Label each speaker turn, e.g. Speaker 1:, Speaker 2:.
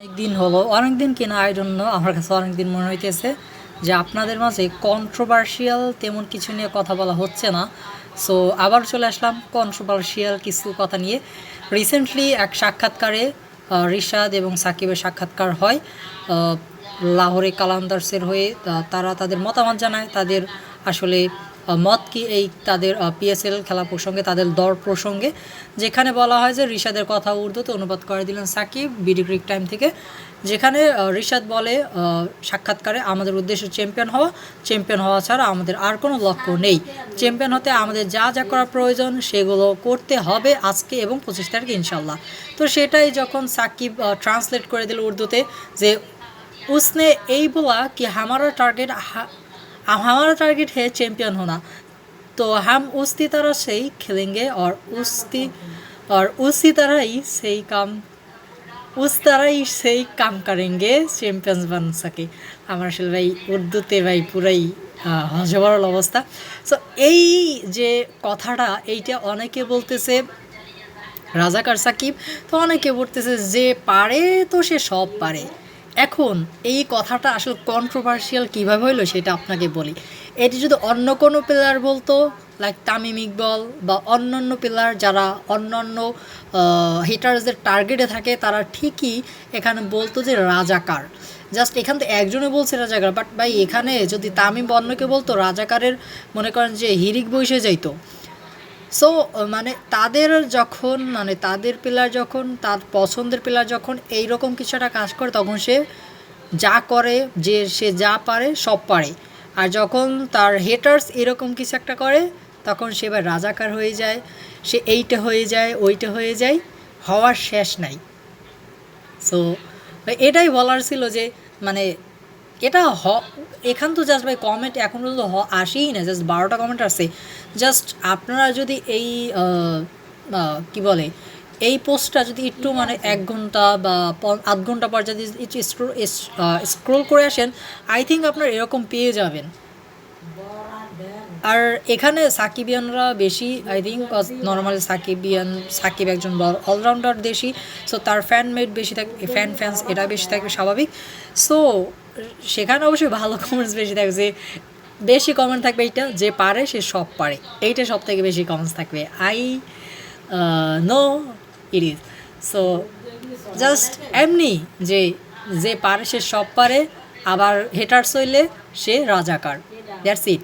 Speaker 1: অনেকদিন হলো, অনেকদিন কিনা আই ডোন্ট নো, আমার কাছে অনেকদিন মনে হইতেছে যে আপনাদের মাঝে কন্ট্রোভার্সিয়াল তেমন কিছু নিয়ে কথা বলা হচ্ছে না। সো আবার চলে আসলাম কন্ট্রোভার্সিয়াল কিছু কথা নিয়ে। রিসেন্টলি এক সাক্ষাৎকারে রিশাদ এবং সাকিবের সাক্ষাৎকার হয় লাহোরে কালান্দার্সের হয়ে। তারা তাদের মতামত জানায়, তাদের আসলে মত কি এই তাদের পিএসএল খেলা প্রসঙ্গে, তাদের দর প্রসঙ্গে, যেখানে বলা হয় যে রিশাদের কথা উর্দুতে অনুবাদ করে দিলেন সাকিব বিডি ক্রিক টাইম থেকে, যেখানে রিশাদ বলে সাক্ষাৎকারে, আমাদের উদ্দেশ্য চ্যাম্পিয়ন হওয়া ছাড়া আমাদের আর কোনো লক্ষ্য নেই। চ্যাম্পিয়ন হতে আমাদের যা যা করা প্রয়োজন সেগুলো করতে হবে আজকে এবং 25 তারিখে ইনশাল্লাহ। তো সেটাই যখন সাকিব ট্রান্সলেট করে দিল উর্দুতে যে उसने यही बोला कि हमारा टारगेट है चैम्पियन होना, तो हम उसी तरह से ही खेलेंगे और उसी तरह ही सही काम उस तरह ही सही काम करेंगे चैम्पियंस बन सके। আমার আসলে ভাই উর্দুতে ভাই পুরাই হজবরল অবস্থা। সো এই যে কথাটা, এইটা অনেকে বলতেছে রাজাকার সাকিব, তো অনেকে বলতেছে যে পারে তো সে সব পারে। এখন এই কথাটা আসলে কন্ট্রোভার্সিয়াল কীভাবে হইলো সেটা আপনাকে বলি। এটি যদি অন্য কোনো প্লেয়ার বলতো, লাইক তামিম ইকবল বা অন্যান্য প্লেয়ার যারা অন্যান্য হিটার্সদের টার্গেটে থাকে, তারা ঠিকই এখানে বলতো যে রাজাকার। জাস্ট এখান থেকে একজনে বলছে রাজাকার, বাট ভাই এখানে যদি তামিম বা অন্যকে বলতো রাজাকারের, মনে করেন যে হিরিক বসে যাইতো। সো তাদের যখন তাদের প্লেয়ার যখন, তার পছন্দের প্লেয়ার যখন এইরকম কিছু একটা কাজ করে, তখন সে যা করে, যে সে যা পারে সব পারে। আর যখন তার হেটার্স এরকম কিছু একটা করে, তখন সে এবার রাজাকার হয়ে যায়, সে এইটা হয়ে যায়, ওইটা হয়ে যায়, হওয়ার শেষ নাই। সো এটাই বলার ছিল যে মানে এটা এখান তো জাস্ট ভাই কমেন্ট এখন পর্যন্ত আসেই না, জাস্ট 12টা কমেন্ট আসছে। জাস্ট আপনারা যদি এই কি বলে এই পোস্টটা যদি একটু 1 ঘন্টা বা আধ ঘন্টা পর যদি একটু স্ক্রোল করে আসেন, আই থিঙ্ক আপনারা এরকম পেয়ে যাবেন। আর এখানে সাকিবিয়ানরা বেশি, আই থিঙ্ক, নর্মালি সাকিব একজন অলরাউন্ডার দেশি। সো তার ফ্যানমেট বেশি থাকে, ফ্যান্স এটা বেশি থাকবে স্বাভাবিক। সো সেখানে অবশ্যই ভালো কমেন্টস বেশি থাকবে, যে বেশি কমেন্ট থাকবে এইটা, যে পারে সে সব পারে, এইটা সব থেকে বেশি কমেন্টস থাকবে। I know it is. So just এমনি যে যে পারে সে সব পারে, আবার হেটার্স হইলে সে রাজাকার, দ্যাটস ইট।